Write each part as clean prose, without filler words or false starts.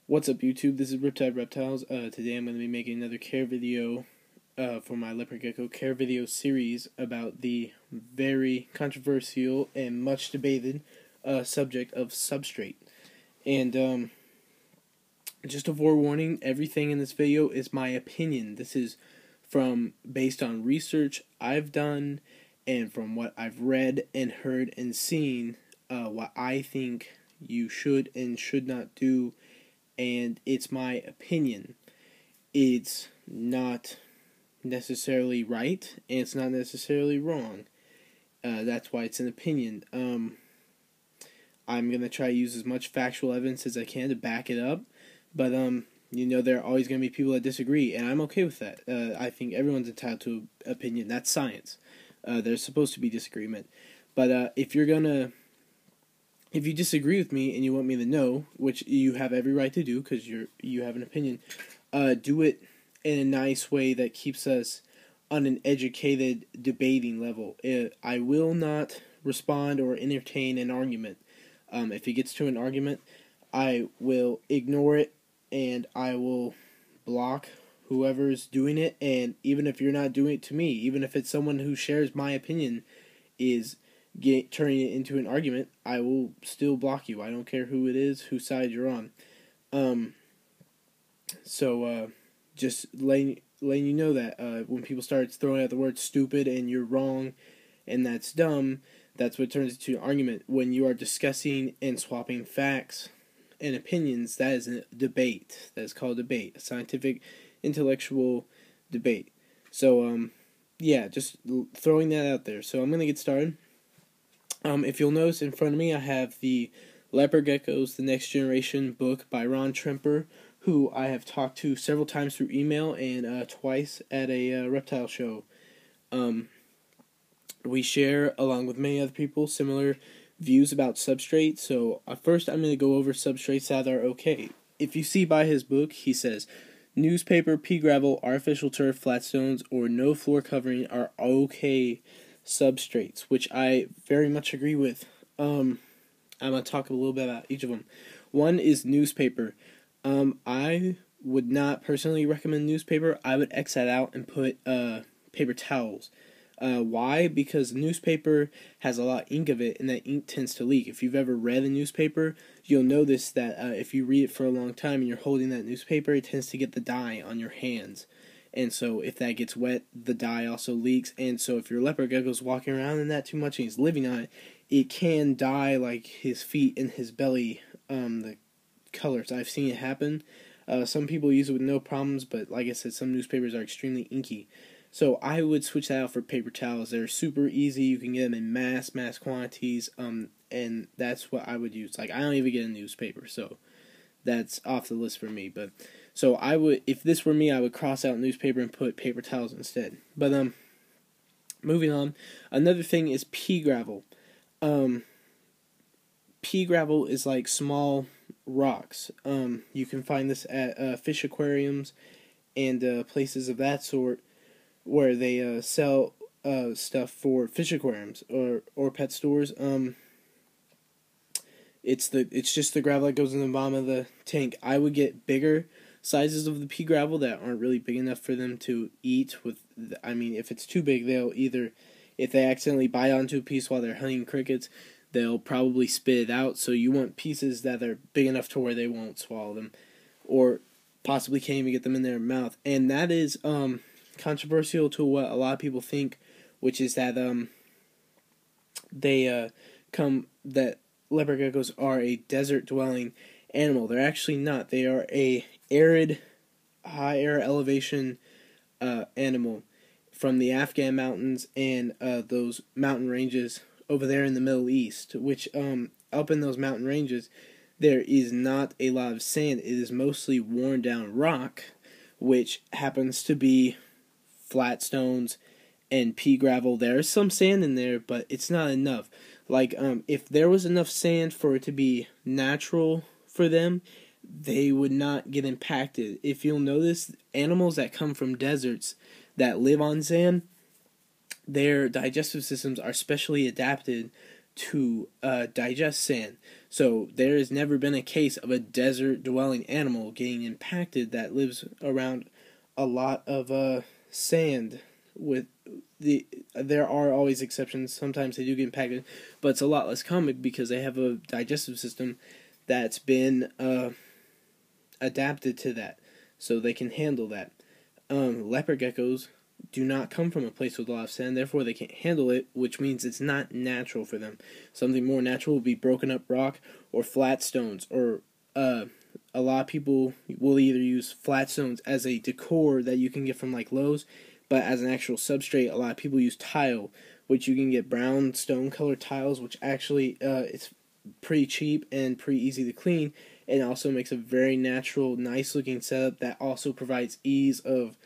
What's up, YouTube? This is Riptide Reptiles. Today I'm going to be making another care video for my Leopard Gecko care video series about the very controversial and much debated subject of substrate. And just a forewarning, everything in this video is my opinion. This is based on research I've done and from what I've read and heard and seen, what I think you should and should not do. And it's my opinion. It's not necessarily right, and it's not necessarily wrong. That's why it's an opinion. I'm going to try to use as much factual evidence as I can to back it up, but there are always going to be people that disagree, and I'm okay with that. I think everyone's entitled to an opinion. That's science. There's supposed to be disagreement. But if you disagree with me and you want me to know, which you have every right to do because you have an opinion, do it in a nice way that keeps us on an educated debating level. I will not respond or entertain an argument. If it gets to an argument, I will ignore it and I will block whoever's doing it. And even if you're not doing it to me, even if it's someone who shares my opinion is turning it into an argument, I will still block you. I don't care who it is, whose side you're on. Just letting you know that when people start throwing out the word stupid and you're wrong and that's dumb, that's what turns into an argument. When you are discussing and swapping facts and opinions, that is a debate. That is called a debate, a scientific, intellectual debate. So, just throwing that out there. So I'm going to get started. If you'll notice in front of me, I have the Leopard Geckos, the Next Generation book by Ron Tremper, who I have talked to several times through email and twice at a reptile show. We share, along with many other people, similar views about substrates. So first I'm going to go over substrates that are okay. If you see by his book, he says, newspaper, pea gravel, artificial turf, flat stones, or no floor covering are okay substrates, which I very much agree with. I'm going to talk a little bit about each of them. One is newspaper. I would not personally recommend newspaper. I would X that out and put paper towels. Why? Because newspaper has a lot of ink of it, and that ink tends to leak. If you've ever read a newspaper, you'll notice that if you read it for a long time and you're holding that newspaper, it tends to get the dye on your hands. And so if that gets wet, the dye also leaks. And so if your leopard gecko's walking around in that too much and he's living on it, it can dye like his feet and his belly, the colors. I've seen it happen. Some people use it with no problems, but like I said, some newspapers are extremely inky. So I would switch that out for paper towels. They're super easy. You can get them in mass quantities, and that's what I would use. Like, I don't even get a newspaper, so that's off the list for me. But so I would, if this were me, I would cross out newspaper and put paper towels instead. But moving on, another thing is pea gravel. Pea gravel is like small rocks. You can find this at fish aquariums and places of that sort where they sell stuff for fish aquariums or pet stores. It's just the gravel that goes in the bottom of the tank. I would get bigger sizes of the pea gravel that aren't really big enough for them to eat with. If it's too big, they'll either, if they accidentally bite onto a piece while they're hunting crickets, they'll probably spit it out. So you want pieces that are big enough to where they won't swallow them, or possibly can't even get them in their mouth. And that is controversial to what a lot of people think, which is that that leopard geckos are a desert dwelling animal. They're actually not. They are a arid, high air elevation animal from the Afghan mountains and those mountain ranges over there in the Middle East, which up in those mountain ranges there is not a lot of sand. It is mostly worn down rock, which happens to be flat stones and pea gravel. There is some sand in there, but it's not enough. Like, if there was enough sand for it to be natural for them, they would not get impacted. If you'll notice, animals that come from deserts that live on sand, their digestive systems are specially adapted to digest sand. So there has never been a case of a desert-dwelling animal getting impacted that lives around a lot of sand. There are always exceptions. Sometimes they do get impacted, but it's a lot less common because they have a digestive system that's been adapted to that, so they can handle that. Leopard geckos do not come from a place with a lot of sand, therefore they can't handle it, which means it's not natural for them. Something more natural would be broken up rock or flat stones, or a lot of people will either use flat stones as a decor that you can get from like Lowe's, but as an actual substrate, a lot of people use tile, which you can get brown stone colored tiles, which actually it's pretty cheap and pretty easy to clean, and also makes a very natural, nice looking setup that also provides ease of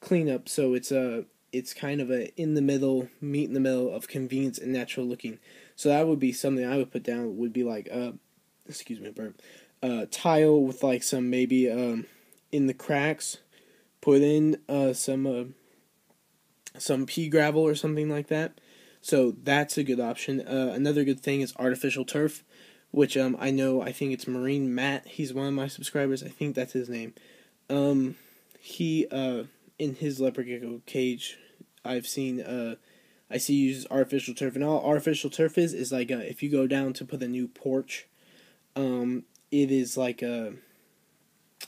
cleanup. So it's kind of a in the middle, meet in the middle of convenience and natural looking. So that would be something I would put down, would be like excuse me, burp. Tile with like some maybe in the cracks, put in some pea gravel or something like that. So that's a good option. Another good thing is artificial turf, which I think it's Marine Matt. He's one of my subscribers. I think that's his name. He in his leopard gecko cage, I see he uses artificial turf, and all artificial turf is like if you go down to put a new porch, it is like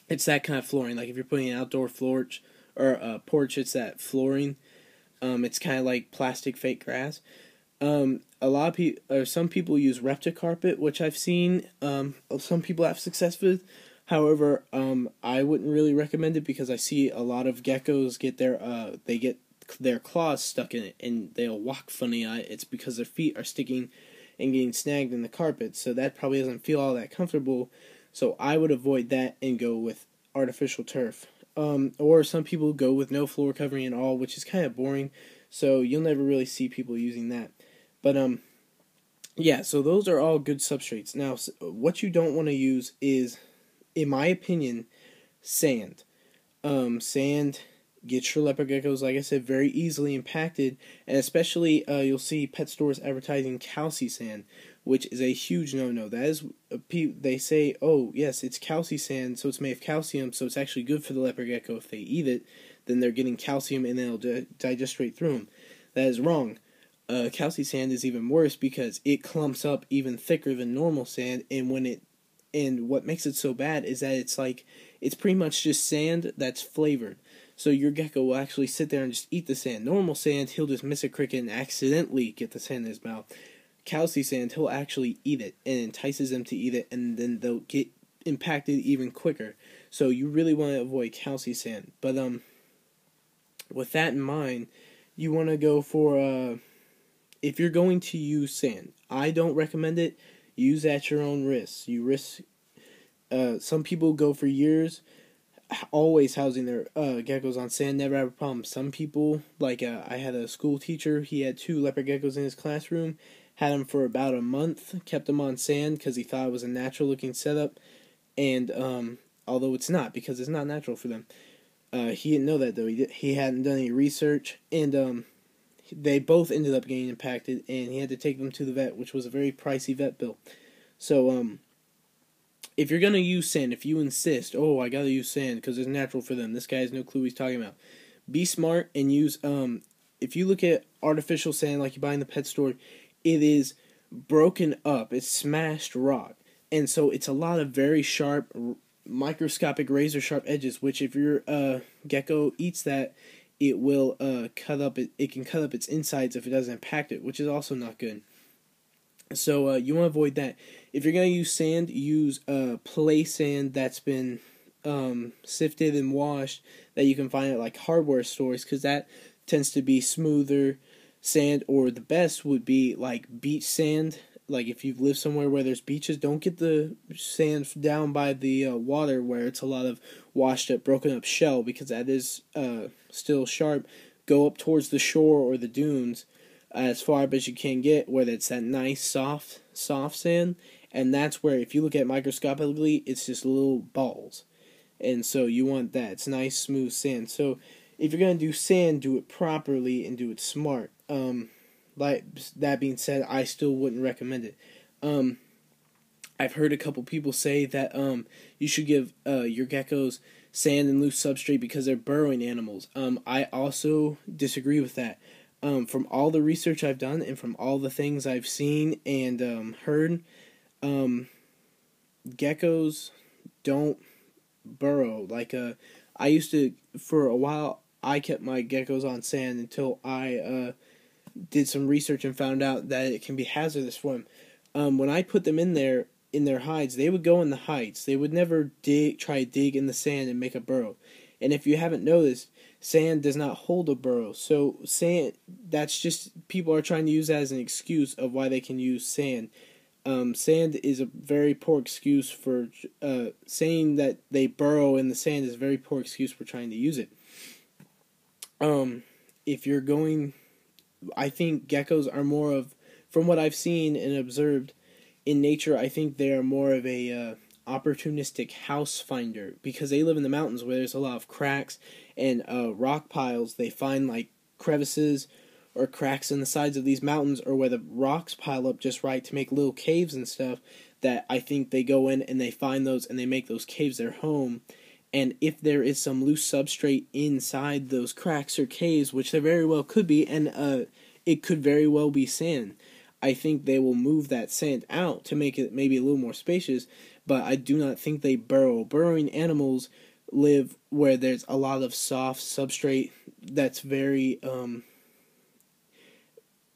it's that kind of flooring. Like if you're putting an outdoor porch or a porch, it's that flooring. It's kind of like plastic fake grass. A lot of people, or some people use Repta carpet, which I've seen some people have success with. However, I wouldn't really recommend it because I see a lot of geckos get their claws stuck in it and they'll walk funny. It's because their feet are sticking and getting snagged in the carpet, so that probably doesn't feel all that comfortable. So I would avoid that and go with artificial turf. Or some people go with no floor covering at all, which is kind of boring, so you'll never really see people using that. But yeah, so those are all good substrates. Now, what you don't want to use is, in my opinion, sand. Sand gets your leopard geckos, like I said, very easily impacted, and especially you'll see pet stores advertising Calcite Sand, which is a huge no-no. That is, they say, oh yes, it's Calcite Sand, so it's made of calcium, so it's actually good for the leopard gecko. If they eat it, then they're getting calcium and they'll digest straight through them. That is wrong. Calcite Sand is even worse because it clumps up even thicker than normal sand, and what makes it so bad is that it's pretty much just sand that's flavored. So your gecko will actually sit there and just eat the sand. Normal sand, he'll just miss a cricket and accidentally get the sand in his mouth. Calcite Sand, he'll actually eat it and entices them to eat it, and then they'll get impacted even quicker. So you really want to avoid Calcite Sand. But with that in mind, you want to go for if you're going to use sand, I don't recommend it. Use at your own risk. You risk. Some people go for years, always housing their geckos on sand, never have a problem. Some people, like I had a school teacher, he had 2 leopard geckos in his classroom, had them for about a month, kept them on sand because he thought it was a natural looking setup, and although it's not, because it's not natural for them. He didn't know that though. He hadn't done any research, and they both ended up getting impacted, and he had to take them to the vet, which was a very pricey vet bill. So if you're going to use sand, if you insist, oh, I got to use sand because it's natural for them, this guy has no clue what he's talking about. Be smart and use, if you look at artificial sand like you buy in the pet store, it is broken up. It's smashed rock. And so it's a lot of very sharp, microscopic, razor-sharp edges, which if your gecko eats that, it will cut up. It can cut up its insides if it doesn't impact it, which is also not good. So you want to avoid that. If you're going to use sand, use play sand that's been sifted and washed that you can find at like hardware stores, because that tends to be smoother sand. Or the best would be like beach sand. Like if you live somewhere where there's beaches, don't get the sand down by the water where it's a lot of washed up, broken up shell, because that is still sharp. Go up towards the shore or the dunes as far up as you can get, where it's that nice soft sand, and that's where, if you look at it microscopically, it's just little balls, and so you want that. It's nice smooth sand. So if you're gonna do sand, do it properly and do it smart. like that being said, I still wouldn't recommend it. I've heard a couple people say that you should give your geckos sand and loose substrate because they're burrowing animals. I also disagree with that. From all the research I've done and from all the things I've seen and heard, geckos don't burrow. Like I used to, for a while, I kept my geckos on sand until I did some research and found out that it can be hazardous for them. When I put them in their hides, they would go in the hides. They would never try to dig in the sand and make a burrow. And if you haven't noticed, sand does not hold a burrow. So sand, that's just, people are trying to use that as an excuse of why they can use sand. Sand is a very poor excuse for saying that they burrow in the sand is a very poor excuse for trying to use it. If you're going, I think geckos are more of, from what I've seen and observed in nature, I think they are more of a opportunistic house finder because they live in the mountains where there's a lot of cracks and rock piles. They find like crevices or cracks in the sides of these mountains, or where the rocks pile up just right to make little caves and stuff, that I think they go in and they find those and they make those caves their home. And if there is some loose substrate inside those cracks or caves, which there very well could be, and it could very well be sand, I think they will move that sand out to make it maybe a little more spacious, but I do not think they burrow. Burrowing animals live where there's a lot of soft substrate that's very,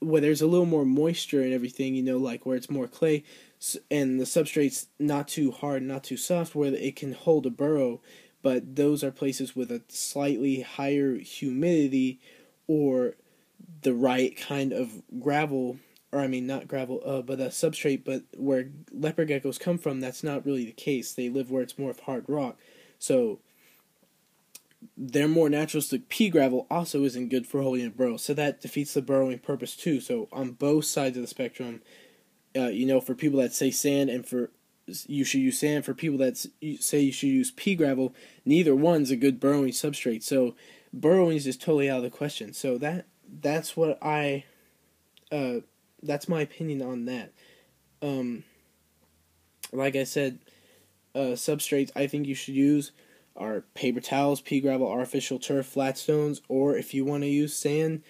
where there's a little more moisture and everything, you know, like where it's more clay, and the substrate's not too hard, not too soft, where it can hold a burrow, but those are places with a slightly higher humidity or the right kind of gravel, or I mean not gravel, but a substrate, but where leopard geckos come from, that's not really the case. They live where it's more of hard rock, so their more naturalistic pea gravel also isn't good for holding a burrow, so that defeats the burrowing purpose too. So on both sides of the spectrum, you know, for people that say sand and for you should use sand, for people that say you should use pea gravel, neither one's a good burrowing substrate. So burrowing is just totally out of the question. So that's what that's my opinion on that. Like I said, substrates I think you should use are paper towels, pea gravel, artificial turf, flat stones, or if you want to use sand,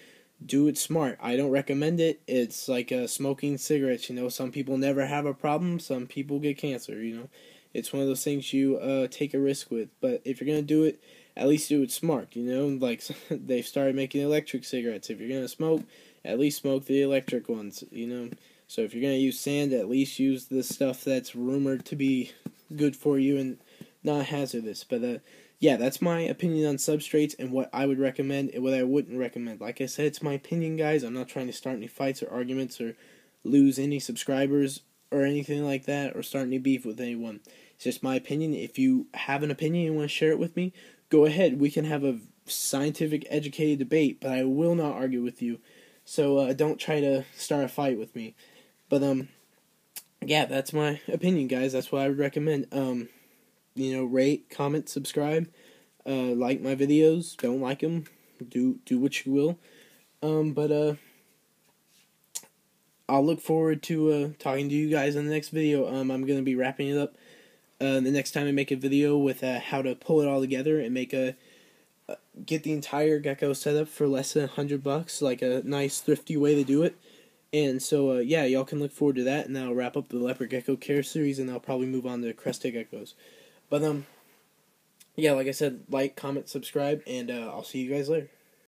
do it smart. I don't recommend it. It's like smoking cigarettes, you know. Some people never have a problem, some people get cancer, you know. It's one of those things you take a risk with. But if you're going to do it, at least do it smart, you know. Like, they've started making electric cigarettes. If you're going to smoke, at least smoke the electric ones, you know. So if you're going to use sand, at least use the stuff that's rumored to be good for you and not hazardous. But yeah, that's my opinion on substrates and what I would recommend and what I wouldn't recommend. Like I said, it's my opinion, guys. I'm not trying to start any fights or arguments or lose any subscribers or anything like that, or start any beef with anyone. It's just my opinion. If you have an opinion and want to share it with me, go ahead. We can have a scientific, educated debate, but I will not argue with you. So don't try to start a fight with me. But yeah, that's my opinion, guys. That's what I would recommend. You know, rate, comment, subscribe, like my videos. Don't like them, do what you will. But I'll look forward to talking to you guys in the next video. I'm going to be wrapping it up the next time I make a video with how to pull it all together and make get the entire gecko setup for less than $100, like a nice thrifty way to do it. And so yeah, y'all can look forward to that, and that'll wrap up the Leopard Gecko Care series, and I'll probably move on to crested geckos. But yeah, like I said, like, comment, subscribe, and I'll see you guys later.